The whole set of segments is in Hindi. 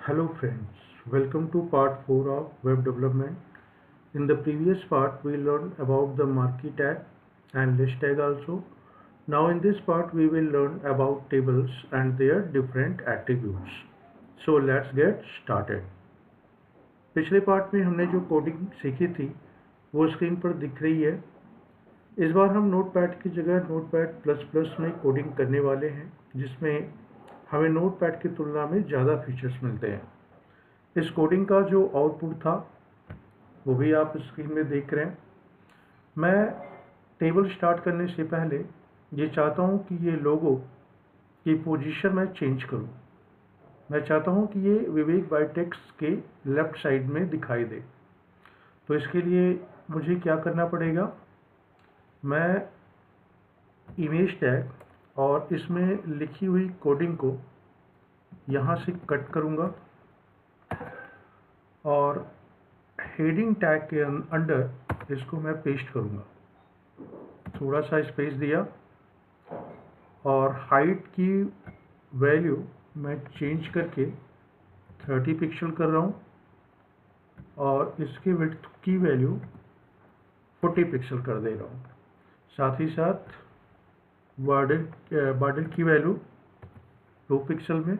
Hello friends, welcome to part 4 of web development. In the previous part we learned about the marquee tag and list tag also. Now in this part we will learn about tables and their different attributes. So let's get started. पिछले पार्ट में हमने जो कोडिंग सीखी थी वो स्क्रीन पर दिख रही है। इस बार हम नोटपैड की जगह नोटपैड प्लस प्लस में कोडिंग करने वाले हैं, जिसमें हमें नोटपैड की तुलना में ज़्यादा फीचर्स मिलते हैं। इस कोडिंग का जो आउटपुट था वो भी आप स्क्रीन में देख रहे हैं। मैं टेबल स्टार्ट करने से पहले ये चाहता हूँ कि ये लोगो की पोजीशन मैं चेंज करूँ। मैं चाहता हूँ कि ये विवेक बायोटेक्स के लेफ़्ट साइड में दिखाई दे। तो इसके लिए मुझे क्या करना पड़ेगा, मैं इमेज टैग और इसमें लिखी हुई कोडिंग को यहाँ से कट करूँगा और हेडिंग टैग के अंडर इसको मैं पेस्ट करूँगा। थोड़ा सा स्पेस दिया और हाइट की वैल्यू मैं चेंज करके 30 पिक्सल कर रहा हूँ और इसकी विड्थ की वैल्यू 40 पिक्सल कर दे रहा हूँ। साथ ही साथ बॉर्डर की वैल्यू 2 पिक्सल में।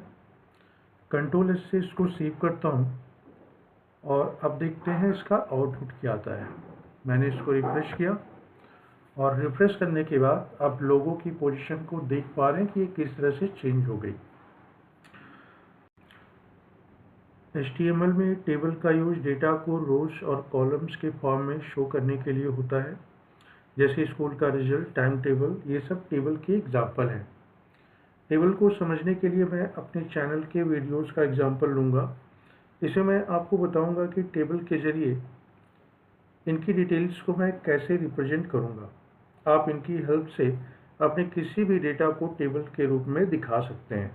कंट्रोल एस से इसको सेव करता हूँ और अब देखते हैं इसका आउटपुट क्या आता है। मैंने इसको रिफ्रेश किया और रिफ्रेश करने के बाद अब लोगों की पोजीशन को देख पा रहे हैं कि ये किस तरह से चेंज हो गई। HTML में टेबल का यूज डेटा को रोज और कॉलम्स के फॉर्म में शो करने के लिए होता है, जैसे स्कूल का रिजल्ट, टाइम टेबल, ये सब टेबल के एग्जाम्पल हैं। टेबल को समझने के लिए मैं अपने चैनल के वीडियोस का एग्जाम्पल लूँगा। इसे मैं आपको बताऊँगा कि टेबल के ज़रिए इनकी डिटेल्स को मैं कैसे रिप्रेजेंट करूँगा। आप इनकी हेल्प से अपने किसी भी डेटा को टेबल के रूप में दिखा सकते हैं।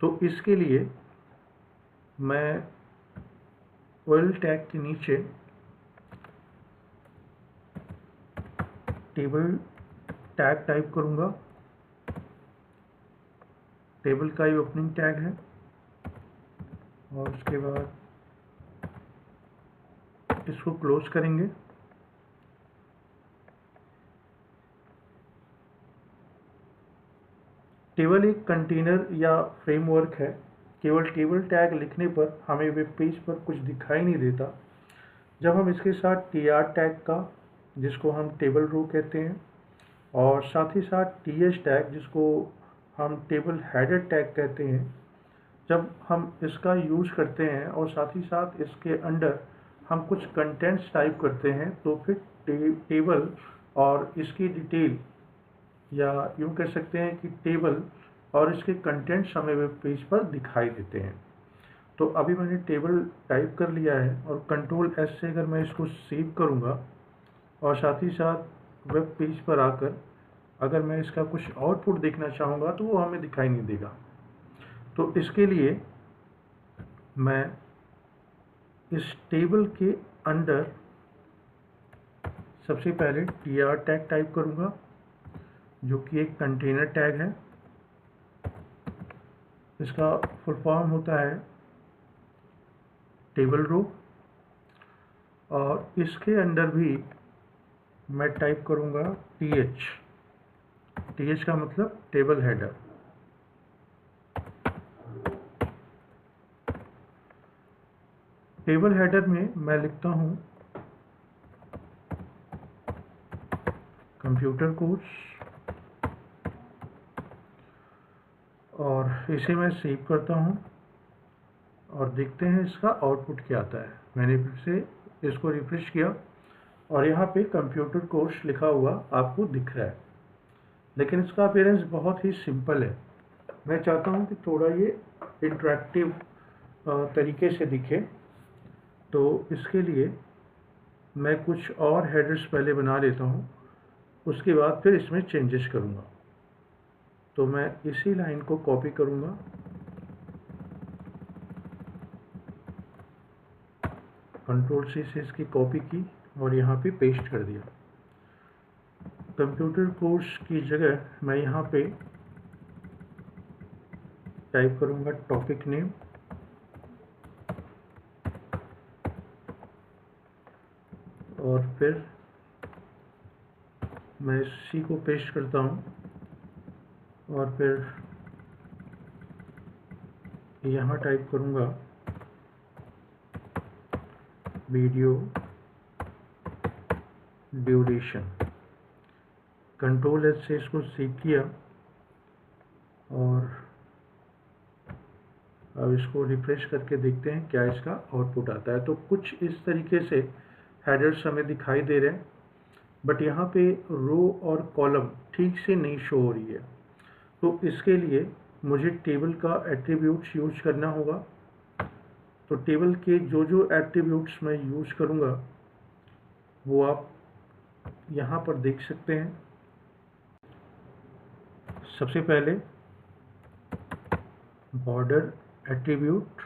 तो इसके लिए मैं ओएल टैग के नीचे टेबल टैग टाइप करूँगा। टेबल का ये ओपनिंग टैग है और उसके बाद इसको क्लोज करेंगे। टेबल एक कंटेनर या फ्रेमवर्क है। केवल टेबल टैग लिखने पर हमें वेब पेज पर कुछ दिखाई नहीं देता। जब हम इसके साथ tr टैग का, जिसको हम टेबल रो कहते हैं, और साथ ही साथ ts टैग, जिसको हम टेबल हेडर टैग कहते हैं, जब हम इसका यूज़ करते हैं और साथ ही साथ इसके अंडर हम कुछ कंटेंट्स टाइप करते हैं, तो फिर टेबल और इसकी डिटेल, या यूँ कह सकते हैं कि टेबल और इसके कंटेंट्स हमें वेब पेज पर दिखाई देते हैं। तो अभी मैंने टेबल टाइप कर लिया है और कंट्रोल एस से अगर मैं इसको सेव करूँगा और साथ ही साथ वेब पेज पर आकर अगर मैं इसका कुछ आउटपुट देखना चाहूँगा तो वो हमें दिखाई नहीं देगा। तो इसके लिए मैं इस टेबल के अंडर सबसे पहले tr टैग टाइप करूँगा, जो कि एक कंटेनर टैग है। इसका फुल फॉर्म होता है टेबल रो, और इसके अंडर भी मैं टाइप करूँगा th का मतलब टेबल हेडर। टेबल हेडर में मैं लिखता हूँ कंप्यूटर कोर्स और इसे मैं सेव करता हूँ और देखते हैं इसका आउटपुट क्या आता है। मैंने फिर से इसको रिफ्रेश किया और यहाँ पे कंप्यूटर कोर्स लिखा हुआ आपको दिख रहा है, लेकिन इसका अपीयरेंस बहुत ही सिंपल है। मैं चाहता हूँ कि थोड़ा ये इंटरेक्टिव तरीके से दिखे, तो इसके लिए मैं कुछ और हेडर्स पहले बना लेता हूँ, उसके बाद फिर इसमें चेंजेस करूँगा। तो मैं इसी लाइन को कॉपी करूँगा, कंट्रोल सी से इसकी कॉपी की और यहाँ पे पेस्ट कर दिया। कंप्यूटर कोर्स की जगह मैं यहाँ पे टाइप करूँगा टॉपिक नेम और फिर मैं इसी को पेस्ट करता हूँ और फिर यहाँ टाइप करूँगा वीडियो ड्यूरेशन। कंट्रोल एस से इसको सेव किया और अब इसको रिफ्रेश करके देखते हैं क्या इसका आउटपुट आता है। तो कुछ इस तरीके से हेडर्स हमें दिखाई दे रहे हैं, बट यहाँ पे रो और कॉलम ठीक से नहीं शो हो रही है। तो इसके लिए मुझे टेबल का एट्रीब्यूट्स यूज करना होगा। तो टेबल के जो जो एट्रीब्यूट्स मैं यूज करूँगा वो आप यहाँ पर देख सकते हैं। सबसे पहले बॉर्डर एट्रीब्यूट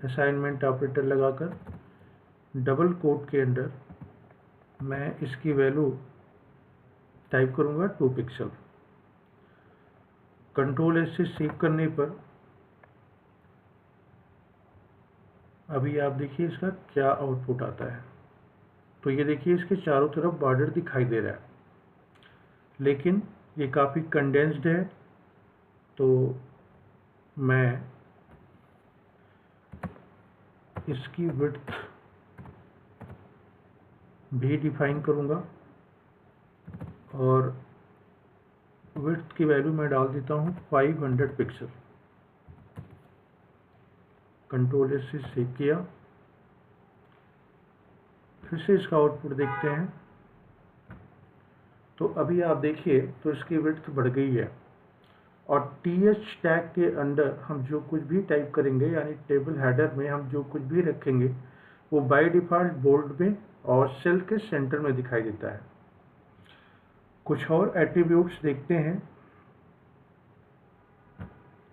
असाइनमेंट ऑपरेटर लगाकर डबल कोट के अंदर मैं इसकी वैल्यू टाइप करूँगा 2 पिक्सल। कंट्रोल एस से सेव करने पर अभी आप देखिए इसका क्या आउटपुट आता है। तो ये देखिए इसके चारों तरफ बॉर्डर दिखाई दे रहा है, लेकिन ये काफ़ी कंडेंस्ड है। तो मैं इसकी विड्थ भी डिफाइन करूँगा और विड्थ की वैल्यू मैं डाल देता हूँ 500 पिक्सल। कंट्रोल एस से सेव किया, फिर से इसका आउटपुट देखते हैं। तो अभी आप देखिए तो इसकी विड्थ बढ़ गई है और TH टैग के अंदर हम जो कुछ भी टाइप करेंगे, यानी टेबल हेडर में हम जो कुछ भी रखेंगे वो बाय डिफ़ॉल्ट बोल्ड में और सेल के सेंटर में दिखाई देता है। कुछ और एट्रीब्यूट्स देखते हैं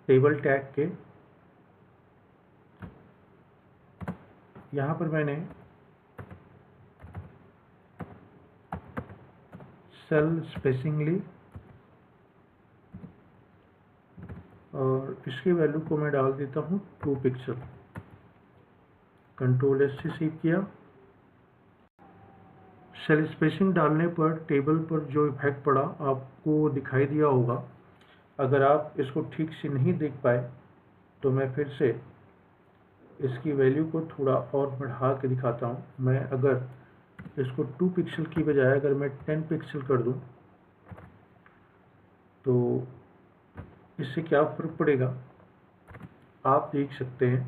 टेबल टैग के। यहाँ पर मैंने सेल स्पेसिंग ली और इसकी वैल्यू को मैं डाल देता हूँ 2 पिक्सल। कंट्रोल एस से सेव किया। सेल स्पेसिंग डालने पर टेबल पर जो इफेक्ट पड़ा आपको दिखाई दिया होगा। अगर आप इसको ठीक से नहीं देख पाए तो मैं फिर से इसकी वैल्यू को थोड़ा और बढ़ा के दिखाता हूँ। मैं अगर इसको 2 पिक्सल की बजाय अगर मैं 10 पिक्सल कर दूँ तो इससे क्या फ़र्क पड़ेगा आप देख सकते हैं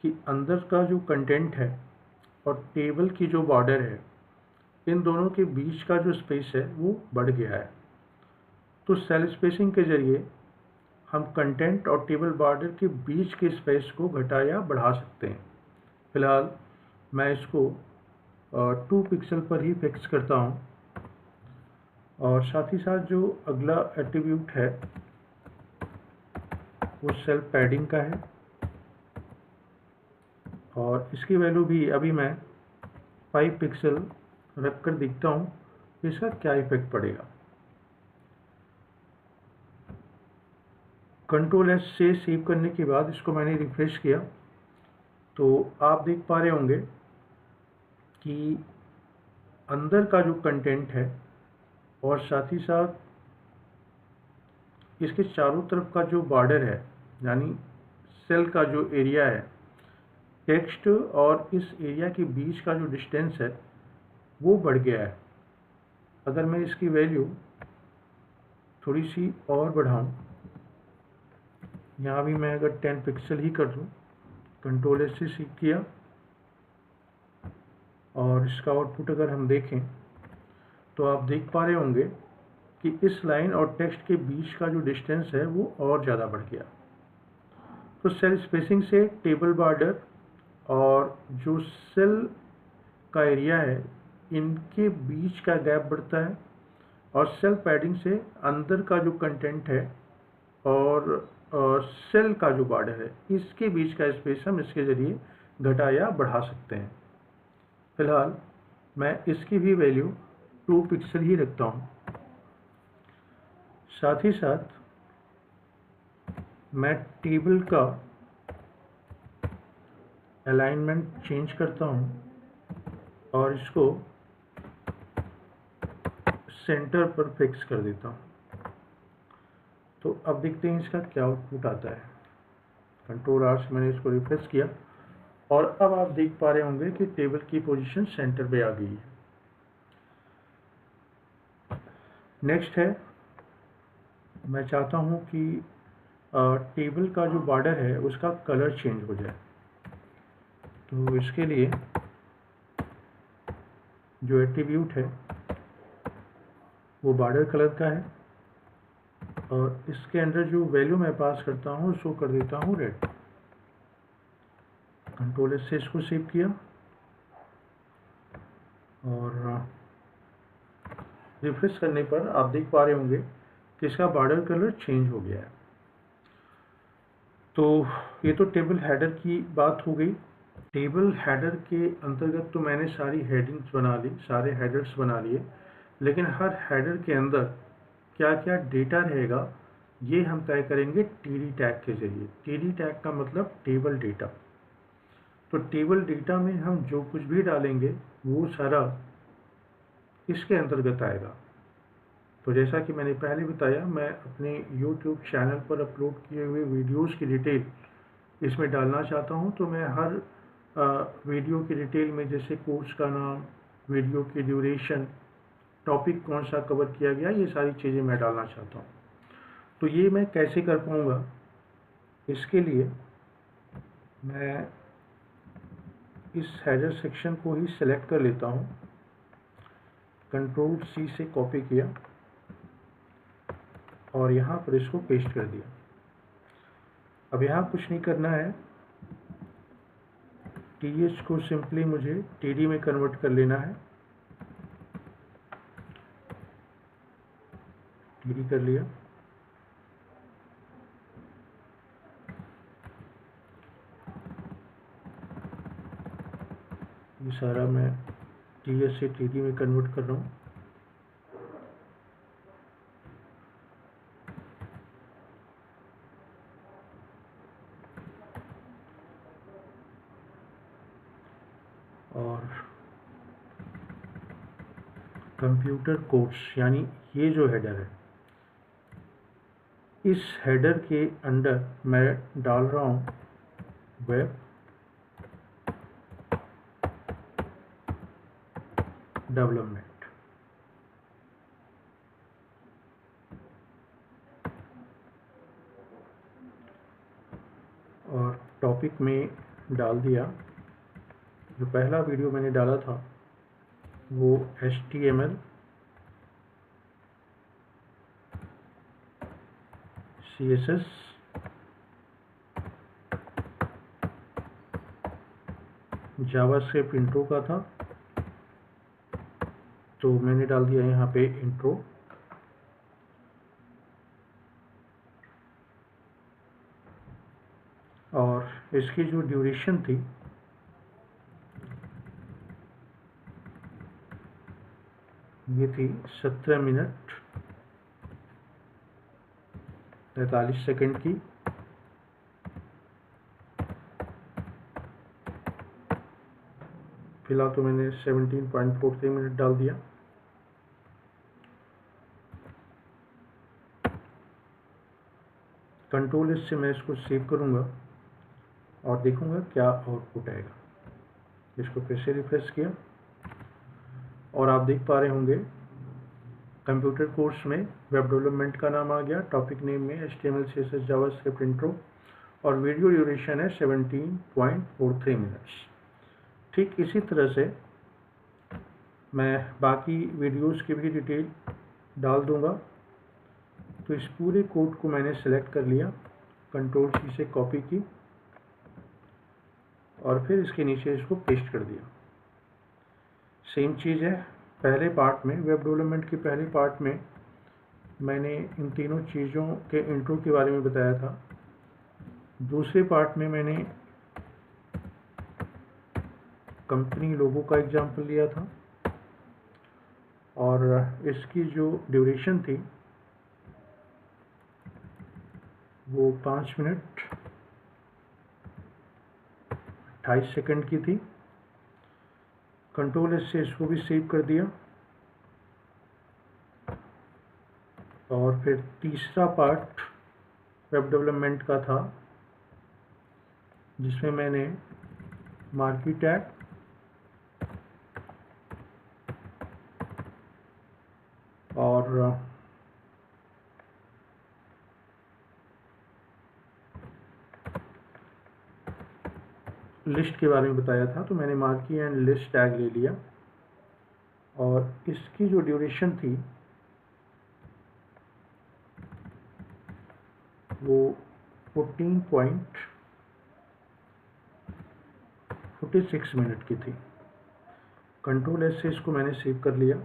कि अंदर का जो कंटेंट है और टेबल की जो बॉर्डर है, इन दोनों के बीच का जो स्पेस है वो बढ़ गया है। तो सेल स्पेसिंग के जरिए हम कंटेंट और टेबल बॉर्डर के बीच के स्पेस को घटा या बढ़ा सकते हैं। फिलहाल मैं इसको 2 पिक्सल पर ही फिक्स करता हूँ और साथ ही साथ जो अगला एट्रीब्यूट है वो सेल पैडिंग का है और इसकी वैल्यू भी अभी मैं 5 पिक्सल रख कर देखता हूँ इसका क्या इफेक्ट पड़ेगा। कंट्रोल एस से सेव करने के बाद इसको मैंने रिफ्रेश किया तो आप देख पा रहे होंगे कि अंदर का जो कंटेंट है और साथ ही साथ इसके चारों तरफ का जो बॉर्डर है, यानी सेल का जो एरिया है, टेक्स्ट और इस एरिया के बीच का जो डिस्टेंस है वो बढ़ गया है। अगर मैं इसकी वैल्यू थोड़ी सी और बढ़ाऊं, यहाँ भी मैं अगर 10 पिक्सल ही कर दूं, कंट्रोल एस से सेव किया और इसका आउटपुट अगर हम देखें तो आप देख पा रहे होंगे कि इस लाइन और टेक्स्ट के बीच का जो डिस्टेंस है वो और ज़्यादा बढ़ गया। तो सेल स्पेसिंग से टेबल बॉर्डर और जो सेल का एरिया है इनके बीच का गैप बढ़ता है और सेल पैडिंग से अंदर का जो कंटेंट है और सेल का जो बॉर्डर है इसके बीच का स्पेस हम इसके ज़रिए घटा या बढ़ा सकते हैं। फिलहाल मैं इसकी भी वैल्यू 2 पिक्सल ही रखता हूँ। साथ ही साथ मैं टेबल का अलाइनमेंट चेंज करता हूँ और इसको सेंटर पर फिक्स कर देता हूँ। तो अब देखते हैं इसका क्या आउटपुट आता है। कंट्रोल आर से मैंने इसको रिफ्रेश किया और अब आप देख पा रहे होंगे कि टेबल की पोजीशन सेंटर पे आ गई है। नेक्स्ट है, मैं चाहता हूँ कि टेबल का जो बॉर्डर है उसका कलर चेंज हो जाए। तो इसके लिए जो एट्रीब्यूट है वो बॉर्डर कलर का है और इसके अंदर जो वैल्यू मैं पास करता हूँ उसको कर देता हूँ रेड। कंट्रोल एस से इसको सेव किया और रिफ्रेश करने पर आप देख पा रहे होंगे कि इसका बॉर्डर कलर चेंज हो गया है। तो ये तो टेबल हेडर की बात हो गई। टेबल हेडर के अंतर्गत तो मैंने सारी हेडिंग्स बना ली, सारे हेडर्स बना लिए, लेकिन हर हेडर के अंदर क्या क्या डेटा रहेगा ये हम तय करेंगे टीडी टैग के जरिए। टीडी टैग का मतलब टेबल डेटा। तो टेबल डेटा में हम जो कुछ भी डालेंगे वो सारा इसके अंतर्गत आएगा। तो जैसा कि मैंने पहले बताया, मैं अपने YouTube चैनल पर अपलोड किए हुए वीडियोस की डिटेल इसमें डालना चाहता हूं। तो मैं हर वीडियो की डिटेल में, जैसे कोर्स का नाम, वीडियो की ड्यूरेशन, टॉपिक कौन सा कवर किया गया, ये सारी चीज़ें मैं डालना चाहता हूँ। तो ये मैं कैसे कर पाऊँगा, इसके लिए मैं इस हेडर सेक्शन को ही सेलेक्ट कर लेता हूँ। कंट्रोल C से कॉपी किया और यहाँ पर इसको पेस्ट कर दिया। अब यहाँ कुछ नहीं करना है, TH को सिंपली मुझे TD में कन्वर्ट कर लेना है। TD कर लिया। ये सारा मैं TH से TD में कन्वर्ट कर रहा हूँ। और कंप्यूटर कोर्स यानी ये जो हेडर है, इस हेडर के अंदर मैं डाल रहा हूँ वेब डेवलपमेंट। और टॉपिक में डाल दिया, जो पहला वीडियो मैंने डाला था वो HTML, CSS, जावास्क्रिप्ट इंट्रो का था। तो मैंने डाल दिया यहाँ पे इंट्रो। और इसकी जो ड्यूरेशन थी ये थी 17 मिनट 43 सेकंड की। फिलहाल तो मैंने 17.43 मिनट डाल दिया। कंट्रोल एस से मैं इसको सेव करूंगा और देखूंगा क्या आउटपुट आएगा। इसको फिर से रिफ्रेश किया और आप देख पा रहे होंगे कंप्यूटर कोर्स में वेब डेवलपमेंट का नाम आ गया, टॉपिक नेम में HTML, CSS, जावास्क्रिप्ट इंट्रो और वीडियो ड्यूरेशन है 17.43 मिनट्स। ठीक इसी तरह से मैं बाकी वीडियोस की भी डिटेल डाल दूंगा। तो इस पूरे कोड को मैंने सेलेक्ट कर लिया, कंट्रोल C से कॉपी की और फिर इसके नीचे इसको पेस्ट कर दिया। सेम चीज़ है पहले पार्ट में, वेब डेवलपमेंट के पहले पार्ट में मैंने इन तीनों चीज़ों के इंट्रो के बारे में बताया था। दूसरे पार्ट में मैंने कंपनी लोगो का एग्जाम्पल लिया था और इसकी जो ड्यूरेशन थी वो 5 मिनट 28 सेकंड की थी। कंट्रोल एस से इसको भी सेव कर दिया। और फिर तीसरा पार्ट वेब डेवलपमेंट का था जिसमें मैंने मार्की टैग और लिस्ट के बारे में बताया था। तो मैंने मार्की एंड लिस्ट टैग ले लिया और इसकी जो ड्यूरेशन थी वो 14.46 मिनट की थी। कंट्रोल एस से इसको मैंने सेव कर लिया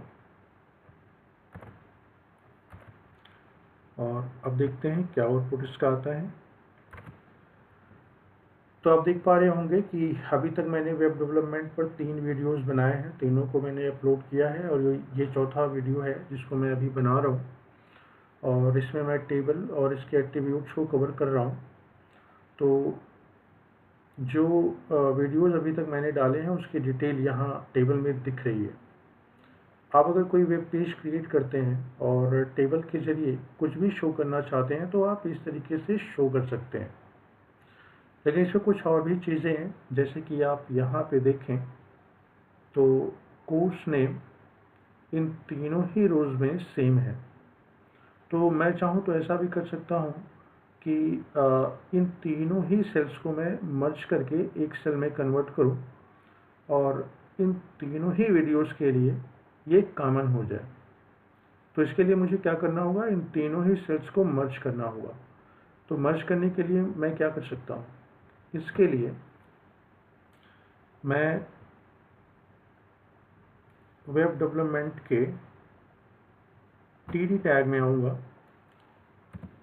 और अब देखते हैं क्या आउटपुट इसका आता है। तो आप देख पा रहे होंगे कि अभी तक मैंने वेब डेवलपमेंट पर 3 वीडियोस बनाए हैं, तीनों को मैंने अपलोड किया है और ये चौथा वीडियो है जिसको मैं अभी बना रहा हूँ और इसमें मैं टेबल और इसके एट्रीब्यूट्स को कवर कर रहा हूँ। तो जो वीडियोस अभी तक मैंने डाले हैं उसकी डिटेल यहाँ टेबल में दिख रही है। आप अगर कोई वेब पेज क्रिएट करते हैं और टेबल के ज़रिए कुछ भी शो करना चाहते हैं तो आप इस तरीके से शो कर सकते हैं। लेकिन इसमें कुछ और भी चीज़ें हैं, जैसे कि आप यहाँ पे देखें तो कोर्स नेम इन तीनों ही रोज़ में सेम है। तो मैं चाहूँ तो ऐसा भी कर सकता हूँ कि इन तीनों ही सेल्स को मैं मर्ज करके एक सेल में कन्वर्ट करूँ और इन तीनों ही वीडियोस के लिए ये कॉमन हो जाए। तो इसके लिए मुझे क्या करना होगा, इन तीनों ही सेल्स को मर्ज करना होगा। तो मर्ज करने के लिए मैं क्या कर सकता हूँ, इसके लिए मैं वेब डेवलपमेंट के टीडी टैग में आऊँगा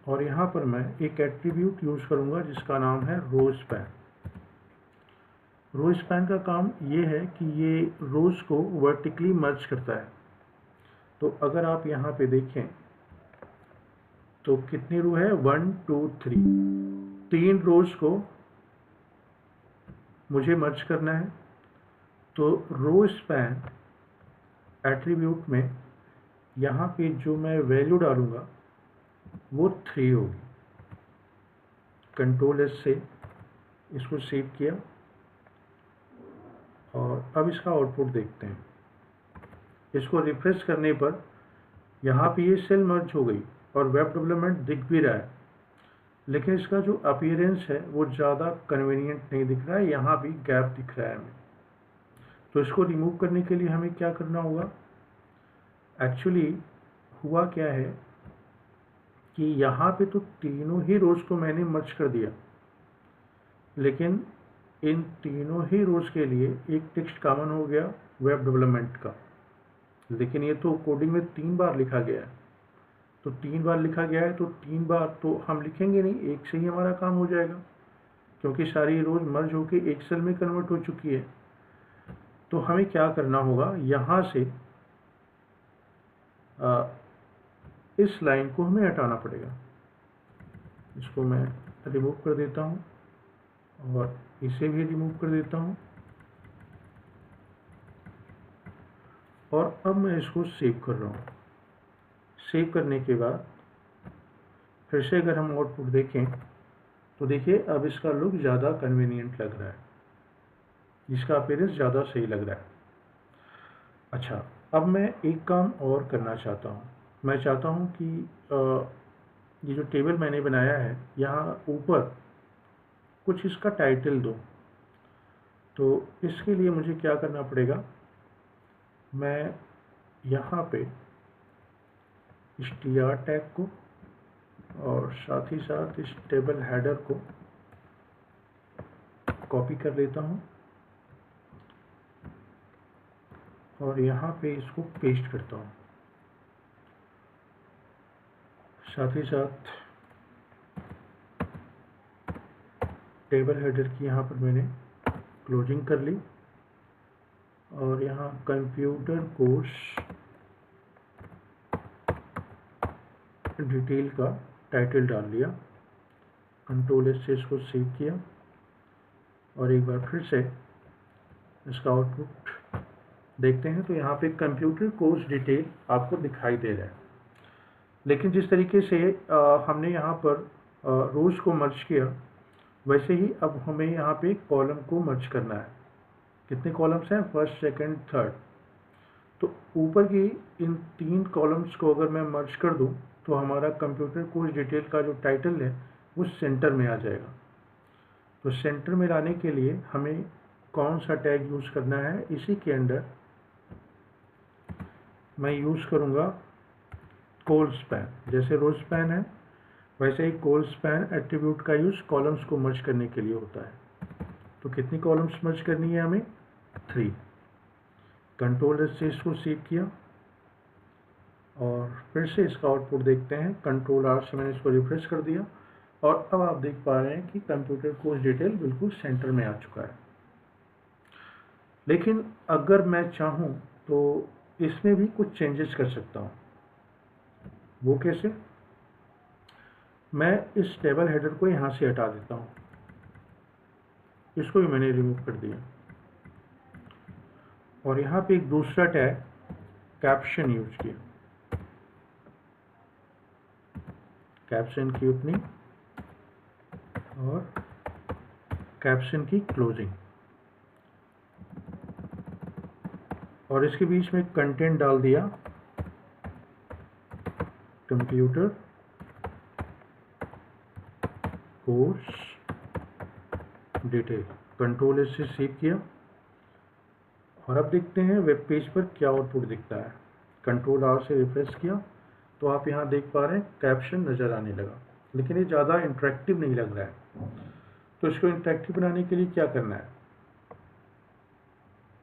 और यहाँ पर मैं एक एट्रीब्यूट यूज़ करूँगा जिसका नाम है रो स्पैन। रो स्पैन का काम ये है कि ये रोज़ को वर्टिकली मर्ज करता है। तो अगर आप यहाँ पे देखें तो कितनी रो है, 1 2 3, 3 रोज़ को मुझे मर्ज करना है। तो रो स्पैन एट्रीब्यूट में यहाँ पे जो मैं वैल्यू डालूँगा वो 3 होगी। कंट्रोल एस से इसको सेव किया और अब इसका आउटपुट देखते हैं। इसको रिफ्रेश करने पर यहाँ पे ये सेल मर्ज हो गई और वेब डेवलपमेंट दिख भी रहा है, लेकिन इसका जो अपीयरेंस है वो ज़्यादा कन्वीनियंट नहीं दिख रहा है, यहाँ भी गैप दिख रहा है हमें। तो इसको रिमूव करने के लिए हमें क्या करना होगा, एक्चुअली हुआ क्या है कि यहाँ पे तो तीनों ही रोज़ को मैंने मर्ज कर दिया, लेकिन इन तीनों ही रोज़ के लिए एक टेक्स्ट कॉमन हो गया वेब डेवलपमेंट का, लेकिन ये तो कोडिंग में 3 बार लिखा गया है। तो 3 बार लिखा गया है तो 3 बार तो हम लिखेंगे नहीं, एक से ही हमारा काम हो जाएगा क्योंकि सारी रोज़ मर्ज होकर एक सेल में कन्वर्ट हो चुकी है। तो हमें क्या करना होगा, यहाँ से इस लाइन को हमें हटाना पड़ेगा। इसको मैं रिमूव कर देता हूँ और इसे भी रिमूव कर देता हूँ और अब मैं इसको सेव कर रहा हूँ। सेव करने के बाद फिर से अगर हम आउटपुट देखें तो देखिए अब इसका लुक ज़्यादा कन्वीनियंट लग रहा है, इसका अपीयरेंस ज़्यादा सही लग रहा है। अच्छा, अब मैं एक काम और करना चाहता हूँ। मैं चाहता हूँ कि ये जो टेबल मैंने बनाया है यहाँ ऊपर कुछ इसका टाइटल दो। तो इसके लिए मुझे क्या करना पड़ेगा, मैं यहाँ पे str टैग को और साथ ही साथ इस टेबल हेडर को कॉपी कर लेता हूँ और यहाँ पे इसको पेस्ट करता हूँ। साथ ही साथ टेबल हेडर की यहाँ पर मैंने क्लोजिंग कर ली और यहाँ कंप्यूटर कोर्स डिटेल का टाइटल डाल लिया। कंट्रोल एस से इसको सेव किया और एक बार फिर से इसका आउटपुट देखते हैं तो यहाँ पे कंप्यूटर कोर्स डिटेल आपको दिखाई दे रहा है, लेकिन जिस तरीके से हमने यहाँ पर रोज़ को मर्ज किया, वैसे ही अब हमें यहाँ पे कॉलम को मर्ज करना है। कितने कॉलम्स हैं? First, second, third. तो ऊपर की इन 3 कॉलम्स को अगर मैं मर्ज कर दूं तो हमारा कंप्यूटर कोर्स डिटेल का जो टाइटल है वो सेंटर में आ जाएगा। तो सेंटर में लाने के लिए हमें कौन सा टैग यूज़ करना है? इसी के अंदर मैं यूज़ करूँगा कोल स्पैन। जैसे रो स्पैन है वैसे ही कोल स्पैन एट्रीब्यूट का यूज़ कॉलम्स को मर्ज करने के लिए होता है। तो कितनी कॉलम्स मर्ज करनी है हमें? 3। कंट्रोल एस से इसको सेव किया और फिर से इसका आउटपुट देखते हैं। कंट्रोल आर से मैंने इसको रिफ्रेश कर दिया और अब आप देख पा रहे हैं कि कंप्यूटर कोर्स डिटेल बिल्कुल सेंटर में आ चुका है। लेकिन अगर मैं चाहूँ तो इसमें भी कुछ चेंजेस कर सकता हूँ। वो कैसे? मैं इस टेबल हेडर को यहाँ से हटा देता हूँ, इसको भी मैंने रिमूव कर दिया और यहाँ पे एक दूसरा टैग कैप्शन यूज किया। कैप्शन की ओपनिंग और कैप्शन की क्लोजिंग, और इसके बीच में कंटेंट डाल दिया computer course detail. Control S से सेव किया और अब देखते हैं वेब पेज पर क्या आउटपुट दिखता है। कंट्रोल आर से रिफ्रेश किया तो आप यहाँ देख पा रहे हैं कैप्शन नज़र आने लगा, लेकिन ये ज़्यादा इंटरेक्टिव नहीं लग रहा है। तो इसको इंटरेक्टिव बनाने के लिए क्या करना है?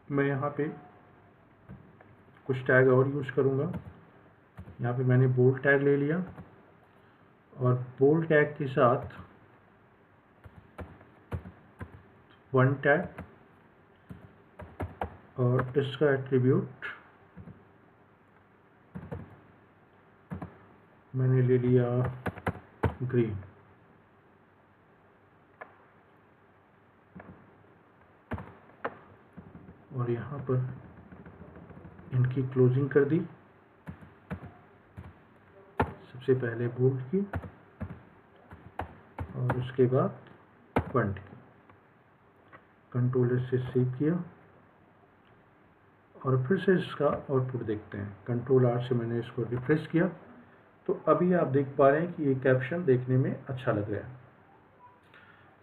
मैं यहाँ पे कुछ टैग और यूज़ करूँगा। यहाँ पे मैंने बोल्ड टैग ले लिया और बोल्ड टैग के साथ 1 टैग और इसका एट्रीब्यूट मैंने ले लिया ग्रीन। और यहाँ पर इनकी क्लोजिंग कर दी, सबसे पहले बोल्ड की और उसके बाद फॉन्ट की। कंट्रोल एस से सेव किया और फिर से इसका आउटपुट देखते हैं। कंट्रोल आर से मैंने इसको रिफ्रेश किया तो अभी आप देख पा रहे हैं कि ये कैप्शन देखने में अच्छा लग रहा है।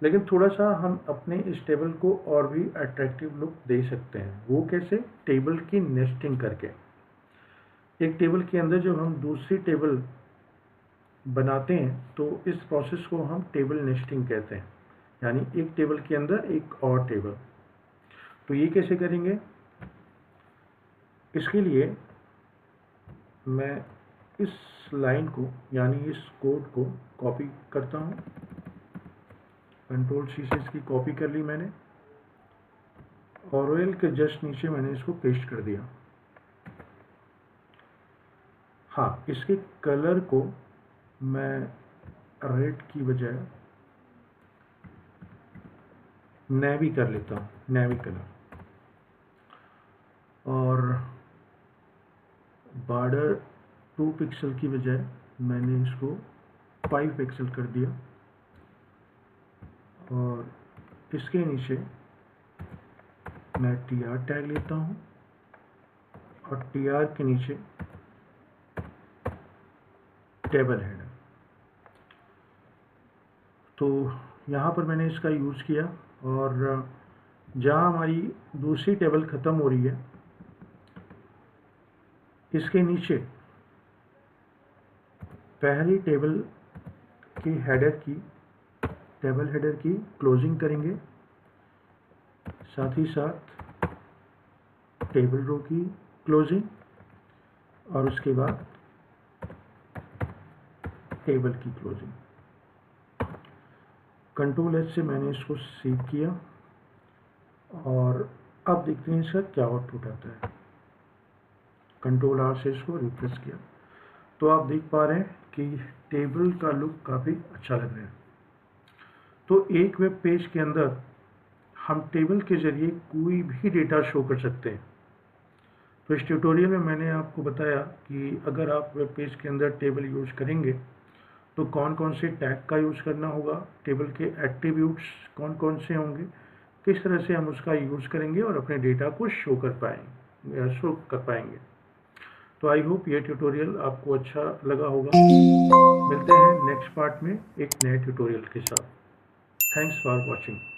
लेकिन थोड़ा सा हम अपने इस टेबल को और भी अट्रैक्टिव लुक दे सकते हैं। वो कैसे? टेबल की नेस्टिंग करके। एक टेबल के अंदर जब हम दूसरी टेबल बनाते हैं तो इस प्रोसेस को हम टेबल नेस्टिंग कहते हैं, यानी एक टेबल के अंदर एक और टेबल। तो ये कैसे करेंगे? इसके लिए मैं इस लाइन को यानी इस कोड को कॉपी करता हूँ। कंट्रोल सी से इसकी कॉपी कर ली मैंने और ओएल के जस्ट नीचे मैंने इसको पेस्ट कर दिया। हाँ, इसके कलर को मैं रेड की बजाय नेवी कर लेता हूँ, नेवी कलर। और बॉर्डर 2 पिक्सल की बजाय मैंने इसको 5 पिक्सल कर दिया और इसके नीचे मैं TR टैग लेता हूँ और TR के नीचे टेबल हेडर। तो यहाँ पर मैंने इसका यूज़ किया और जहाँ हमारी दूसरी टेबल ख़त्म हो रही है इसके नीचे पहली टेबल की टेबल हेडर की क्लोजिंग करेंगे, साथ ही साथ टेबल रो की क्लोजिंग और उसके बाद टेबल की क्लोजिंग। कंट्रोल एच से मैंने इसको सेव किया और अब देखते हैं इसका क्या आउटपुट आता है। कंट्रोल आर से इसको रिफ्रेश किया तो आप देख पा रहे हैं कि टेबल का लुक काफ़ी अच्छा लग रहा है। तो एक वेब पेज के अंदर हम टेबल के जरिए कोई भी डेटा शो कर सकते हैं। तो इस ट्यूटोरियल में मैंने आपको बताया कि अगर आप वेब पेज के अंदर टेबल यूज़ करेंगे तो कौन कौन से टैग का यूज़ करना होगा, टेबल के एट्रीब्यूट्स कौन कौन से होंगे, किस तरह से हम उसका यूज़ करेंगे और अपने डेटा को शो कर पाएंगे। तो आई होप ये ट्यूटोरियल आपको अच्छा लगा होगा। मिलते हैं नेक्स्ट पार्ट में एक नए ट्यूटोरियल के साथ। Thanks for watching.